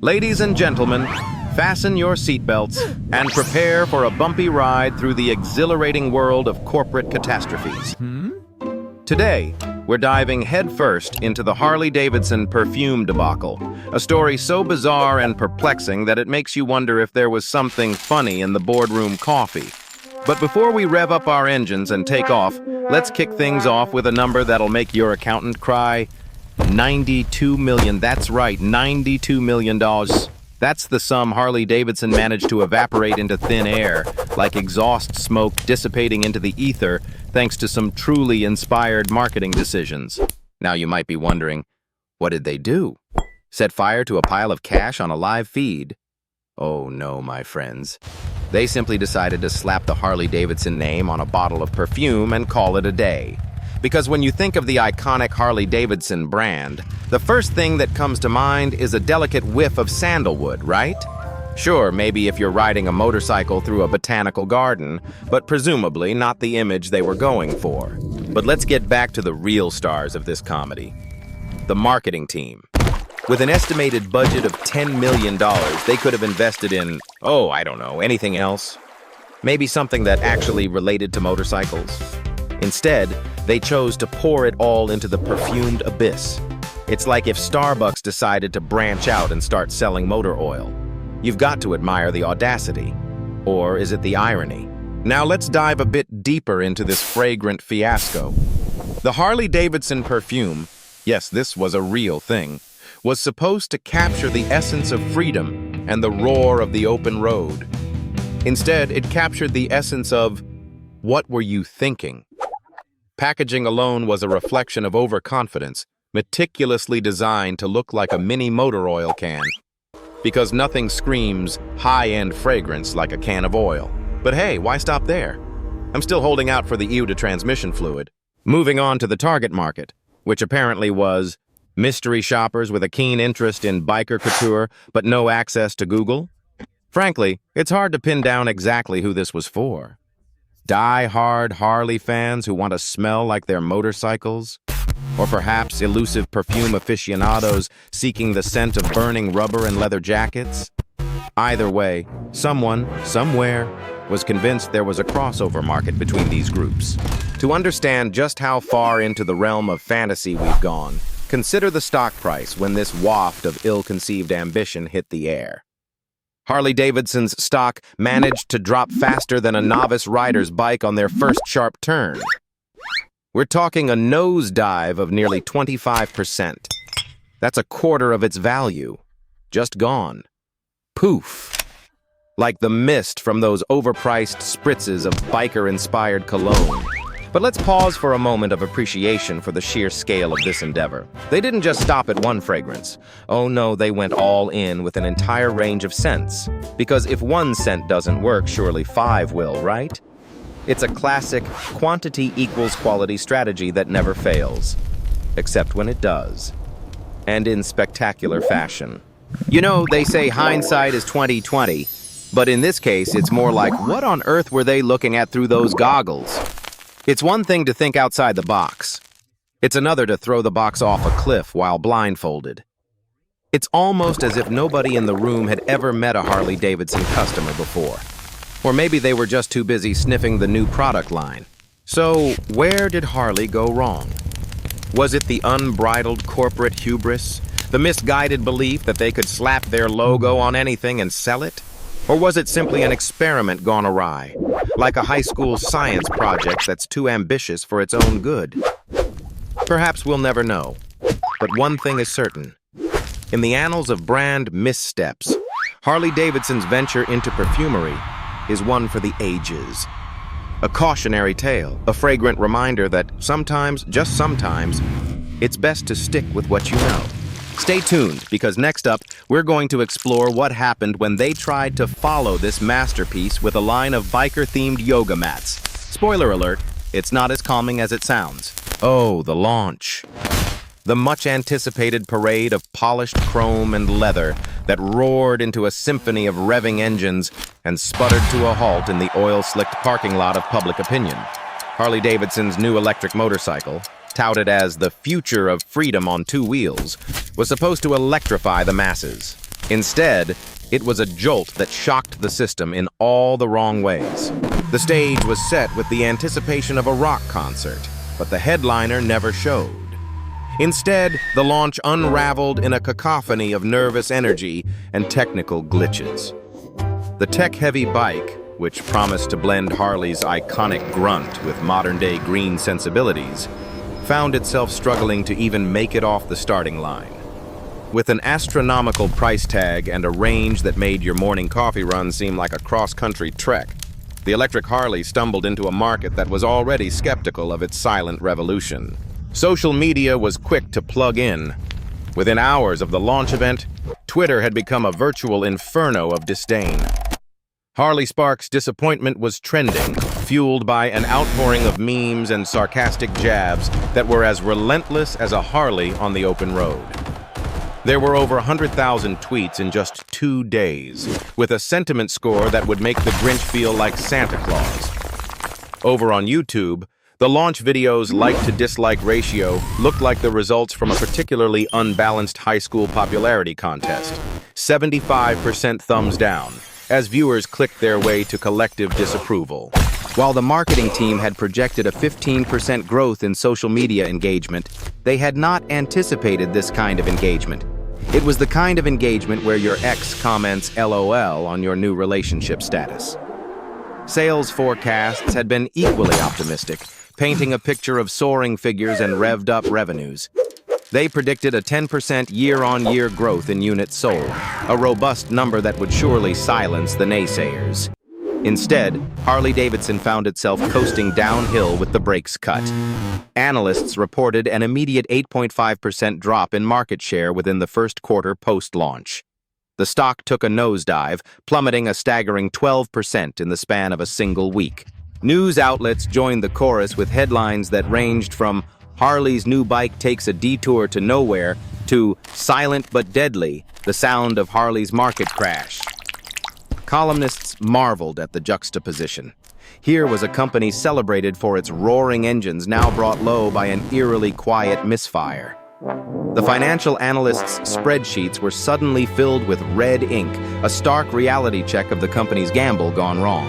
Ladies and gentlemen, fasten your seatbelts and prepare for a bumpy ride through the exhilarating world of corporate catastrophes. Today, we're diving headfirst into the Harley-Davidson perfume debacle, a story so bizarre and perplexing that it makes you wonder if there was something funny in the boardroom coffee. But before we rev up our engines and take off, let's kick things off with a number that'll make your accountant cry. $92 million, that's right, $92 million. That's the sum Harley-Davidson managed to evaporate into thin air, like exhaust smoke dissipating into the ether, thanks to some truly inspired marketing decisions. Now you might be wondering, what did they do? Set fire to a pile of cash on a live feed? Oh no, my friends. They simply decided to slap the Harley-Davidson name on a bottle of perfume and call it a day. Because when you think of the iconic Harley-Davidson brand, the first thing that comes to mind is a delicate whiff of sandalwood, right? Sure, maybe if you're riding a motorcycle through a botanical garden, but presumably not the image they were going for. But let's get back to the real stars of this comedy. The marketing team. With an estimated budget of $10 million, they could have invested in, I don't know, anything else. Maybe something that actually related to motorcycles. Instead, they chose to pour it all into the perfumed abyss. It's like if Starbucks decided to branch out and start selling motor oil. You've got to admire the audacity. Or is it the irony? Now let's dive a bit deeper into this fragrant fiasco. The Harley-Davidson perfume, yes, this was a real thing, was supposed to capture the essence of freedom and the roar of the open road. Instead, it captured the essence of, what were you thinking? Packaging alone was a reflection of overconfidence, meticulously designed to look like a mini motor oil can. Because nothing screams high-end fragrance like a can of oil. But hey, why stop there? I'm still holding out for the eau de transmission fluid. Moving on to the target market, which apparently was mystery shoppers with a keen interest in biker couture but no access to Google. Frankly, it's hard to pin down exactly who this was for. Die-hard Harley fans who want to smell like their motorcycles? Or perhaps elusive perfume aficionados seeking the scent of burning rubber and leather jackets? Either way, someone, somewhere, was convinced there was a crossover market between these groups. To understand just how far into the realm of fantasy we've gone, consider the stock price when this waft of ill-conceived ambition hit the air. Harley-Davidson's stock managed to drop faster than a novice rider's bike on their first sharp turn. We're talking a nosedive of nearly 25%. That's a quarter of its value. Just gone. Poof. Like the mist from those overpriced spritzes of biker-inspired cologne. But let's pause for a moment of appreciation for the sheer scale of this endeavor. They didn't just stop at one fragrance. Oh no, they went all in with an entire range of scents. Because if one scent doesn't work, surely 5 will, right? It's a classic quantity equals quality strategy that never fails. Except when it does. And in spectacular fashion. You know, they say hindsight is 20/20, but in this case, it's more like, what on earth were they looking at through those goggles? It's one thing to think outside the box. It's another to throw the box off a cliff while blindfolded. It's almost as if nobody in the room had ever met a Harley-Davidson customer before. Or maybe they were just too busy sniffing the new product line. So, where did Harley go wrong? Was it the unbridled corporate hubris? The misguided belief that they could slap their logo on anything and sell it? Or was it simply an experiment gone awry? Like a high school science project that's too ambitious for its own good? Perhaps we'll never know. But one thing is certain. In the annals of brand missteps, Harley-Davidson's venture into perfumery is one for the ages. A cautionary tale, a fragrant reminder that sometimes, just sometimes, it's best to stick with what you know. Stay tuned, because next up, we're going to explore what happened when they tried to follow this masterpiece with a line of biker-themed yoga mats. Spoiler alert, it's not as calming as it sounds. Oh, the launch. The much-anticipated parade of polished chrome and leather that roared into a symphony of revving engines and sputtered to a halt in the oil-slicked parking lot of public opinion. Harley-Davidson's new electric motorcycle, touted as the future of freedom on 2 wheels, was supposed to electrify the masses. Instead, it was a jolt that shocked the system in all the wrong ways. The stage was set with the anticipation of a rock concert, but the headliner never showed. Instead, the launch unraveled in a cacophony of nervous energy and technical glitches. The tech-heavy bike, which promised to blend Harley's iconic grunt with modern-day green sensibilities, found itself struggling to even make it off the starting line. With an astronomical price tag and a range that made your morning coffee run seem like a cross-country trek, the electric Harley stumbled into a market that was already skeptical of its silent revolution. Social media was quick to plug in. Within hours of the launch event, Twitter had become a virtual inferno of disdain. Harley Sparks' disappointment was trending, fueled by an outpouring of memes and sarcastic jabs that were as relentless as a Harley on the open road. There were over 100,000 tweets in just 2 days, with a sentiment score that would make the Grinch feel like Santa Claus. Over on YouTube, the launch video's like-to-dislike ratio looked like the results from a particularly unbalanced high school popularity contest. 75% thumbs down, as viewers clicked their way to collective disapproval. While the marketing team had projected a 15% growth in social media engagement, they had not anticipated this kind of engagement. It was the kind of engagement where your ex comments LOL on your new relationship status. Sales forecasts had been equally optimistic, painting a picture of soaring figures and revved-up revenues. They predicted a 10% year-on-year growth in units sold, a robust number that would surely silence the naysayers. Instead, Harley-Davidson found itself coasting downhill with the brakes cut. Analysts reported an immediate 8.5% drop in market share within the first quarter post-launch. The stock took a nosedive, plummeting a staggering 12% in the span of a single week. News outlets joined the chorus with headlines that ranged from "Harley's new bike takes a detour to nowhere" to "Silent but deadly, the sound of Harley's market crash." Columnists marveled at the juxtaposition. Here was a company celebrated for its roaring engines now brought low by an eerily quiet misfire. The financial analysts' spreadsheets were suddenly filled with red ink, a stark reality check of the company's gamble gone wrong.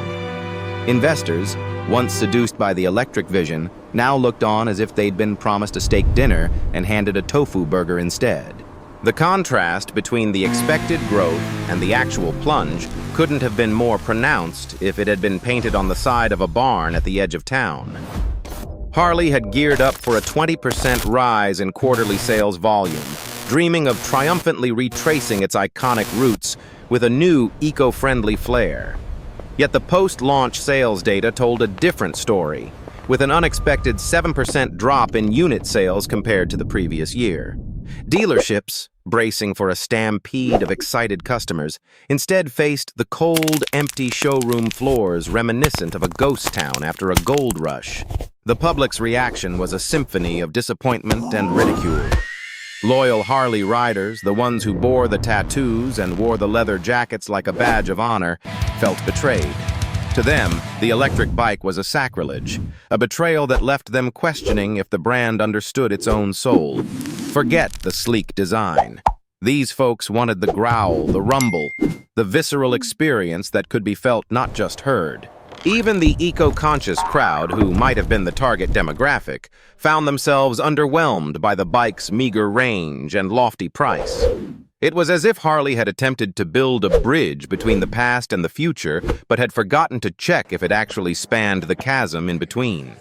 Investors, once seduced by the electric vision, now looked on as if they'd been promised a steak dinner and handed a tofu burger instead. The contrast between the expected growth and the actual plunge couldn't have been more pronounced if it had been painted on the side of a barn at the edge of town. Harley had geared up for a 20% rise in quarterly sales volume, dreaming of triumphantly retracing its iconic roots with a new eco-friendly flair. Yet the post-launch sales data told a different story, with an unexpected 7% drop in unit sales compared to the previous year. Dealerships, bracing for a stampede of excited customers, instead faced the cold, empty showroom floors reminiscent of a ghost town after a gold rush. The public's reaction was a symphony of disappointment and ridicule. Loyal Harley riders, the ones who bore the tattoos and wore the leather jackets like a badge of honor, felt betrayed. To them, the electric bike was a sacrilege, a betrayal that left them questioning if the brand understood its own soul. Forget the sleek design. These folks wanted the growl, the rumble, the visceral experience that could be felt, not just heard. Even the eco-conscious crowd, who might have been the target demographic, found themselves underwhelmed by the bike's meager range and lofty price. It was as if Harley had attempted to build a bridge between the past and the future, but had forgotten to check if it actually spanned the chasm in between.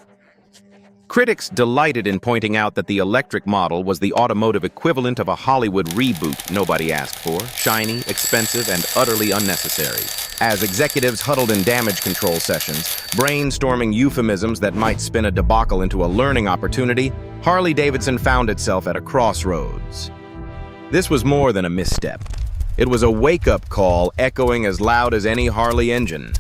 Critics delighted in pointing out that the electric model was the automotive equivalent of a Hollywood reboot nobody asked for, shiny, expensive, and utterly unnecessary. As executives huddled in damage control sessions, brainstorming euphemisms that might spin a debacle into a learning opportunity, Harley-Davidson found itself at a crossroads. This was more than a misstep. It was a wake-up call echoing as loud as any Harley engine.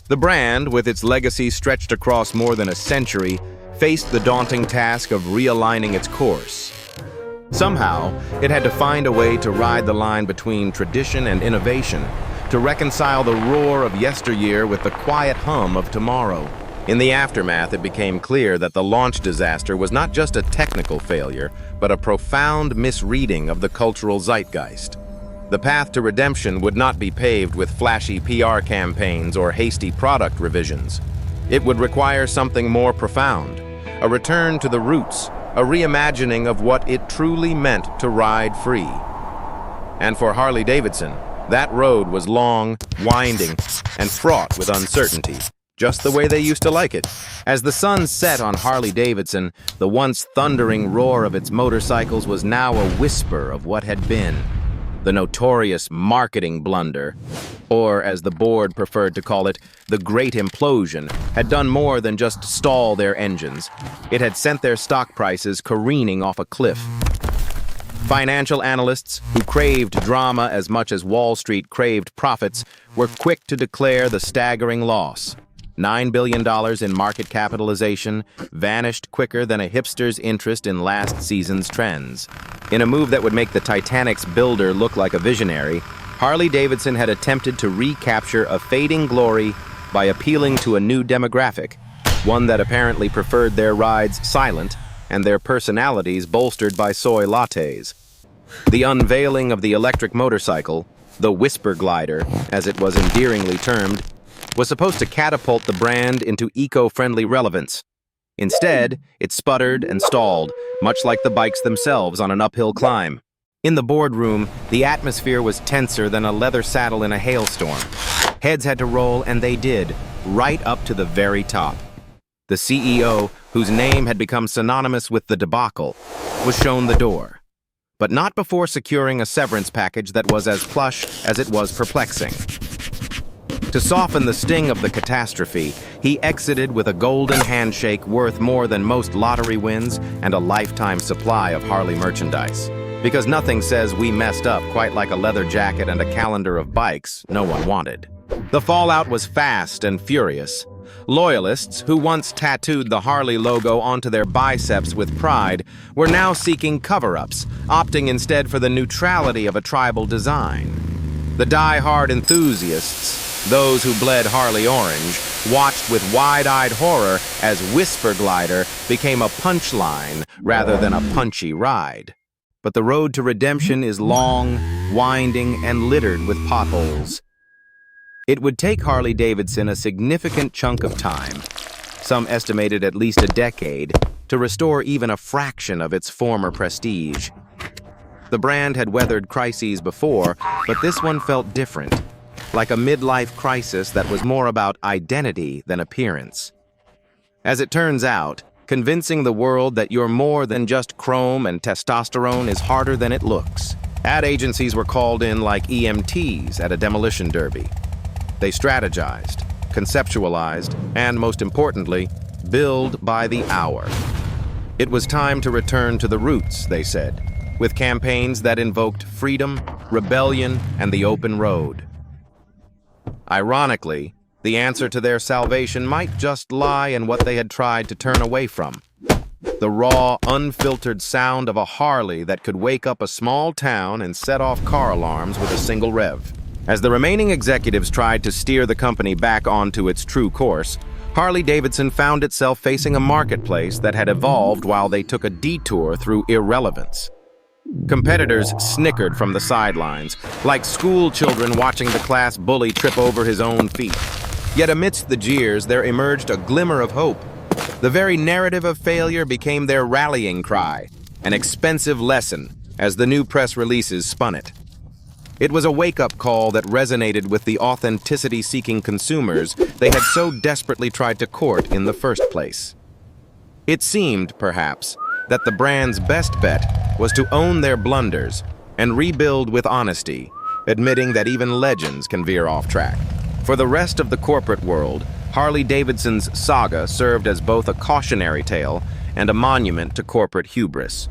The brand, with its legacy stretched across more than a century, faced the daunting task of realigning its course. Somehow, it had to find a way to ride the line between tradition and innovation, to reconcile the roar of yesteryear with the quiet hum of tomorrow. In the aftermath, it became clear that the launch disaster was not just a technical failure, but a profound misreading of the cultural zeitgeist. The path to redemption would not be paved with flashy PR campaigns or hasty product revisions. It would require something more profound, a return to the roots, a reimagining of what it truly meant to ride free. And for Harley-Davidson, that road was long, winding, and fraught with uncertainty, just the way they used to like it. As the sun set on Harley-Davidson, the once thundering roar of its motorcycles was now a whisper of what had been. The notorious marketing blunder, or as the board preferred to call it, the Great Implosion, had done more than just stall their engines. It had sent their stock prices careening off a cliff. Financial analysts, who craved drama as much as Wall Street craved profits, were quick to declare the staggering loss. $9 billion in market capitalization vanished quicker than a hipster's interest in last season's trends. In a move that would make the Titanic's builder look like a visionary, Harley-Davidson had attempted to recapture a fading glory by appealing to a new demographic, one that apparently preferred their rides silent and their personalities bolstered by soy lattes. The unveiling of the electric motorcycle, the whisper glider, as it was endearingly termed, was supposed to catapult the brand into eco-friendly relevance. Instead, it sputtered and stalled, much like the bikes themselves on an uphill climb. In the boardroom, the atmosphere was tenser than a leather saddle in a hailstorm. Heads had to roll, and they did, right up to the very top. The CEO, whose name had become synonymous with the debacle, was shown the door, but not before securing a severance package that was as plush as it was perplexing. To soften the sting of the catastrophe, he exited with a golden handshake worth more than most lottery wins and a lifetime supply of Harley merchandise. Because nothing says we messed up quite like a leather jacket and a calendar of bikes no one wanted. The fallout was fast and furious. Loyalists, who once tattooed the Harley logo onto their biceps with pride, were now seeking cover-ups, opting instead for the neutrality of a tribal design. The die-hard enthusiasts, those who bled Harley orange, watched with wide-eyed horror as Whisper Glider became a punchline rather than a punchy ride. But the road to redemption is long, winding, and littered with potholes. It would take Harley-Davidson a significant chunk of time, some estimated at least a decade, to restore even a fraction of its former prestige. The brand had weathered crises before, but this one felt different, like a midlife crisis that was more about identity than appearance. As it turns out, convincing the world that you're more than just chrome and testosterone is harder than it looks. Ad agencies were called in like EMTs at a demolition derby. They strategized, conceptualized, and most importantly, billed by the hour. It was time to return to the roots, they said, with campaigns that invoked freedom, rebellion, and the open road. Ironically, the answer to their salvation might just lie in what they had tried to turn away from. The raw, unfiltered sound of a Harley that could wake up a small town and set off car alarms with a single rev. As the remaining executives tried to steer the company back onto its true course, Harley-Davidson found itself facing a marketplace that had evolved while they took a detour through irrelevance. Competitors snickered from the sidelines, like school children watching the class bully trip over his own feet. Yet amidst the jeers, there emerged a glimmer of hope. The very narrative of failure became their rallying cry, an expensive lesson, as the new press releases spun it. It was a wake-up call that resonated with the authenticity-seeking consumers they had so desperately tried to court in the first place. It seemed, perhaps, that the brand's best bet was to own their blunders and rebuild with honesty, admitting that even legends can veer off track. For the rest of the corporate world, Harley-Davidson's saga served as both a cautionary tale and a monument to corporate hubris.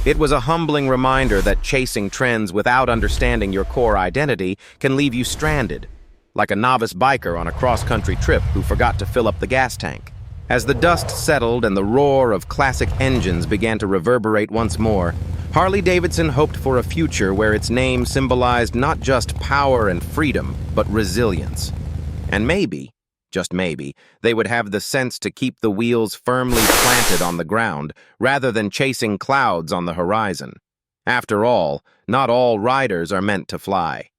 It was a humbling reminder that chasing trends without understanding your core identity can leave you stranded, like a novice biker on a cross-country trip who forgot to fill up the gas tank. As the dust settled and the roar of classic engines began to reverberate once more, Harley-Davidson hoped for a future where its name symbolized not just power and freedom, but resilience. And maybe, just maybe, they would have the sense to keep the wheels firmly planted on the ground, rather than chasing clouds on the horizon. After all, not all riders are meant to fly.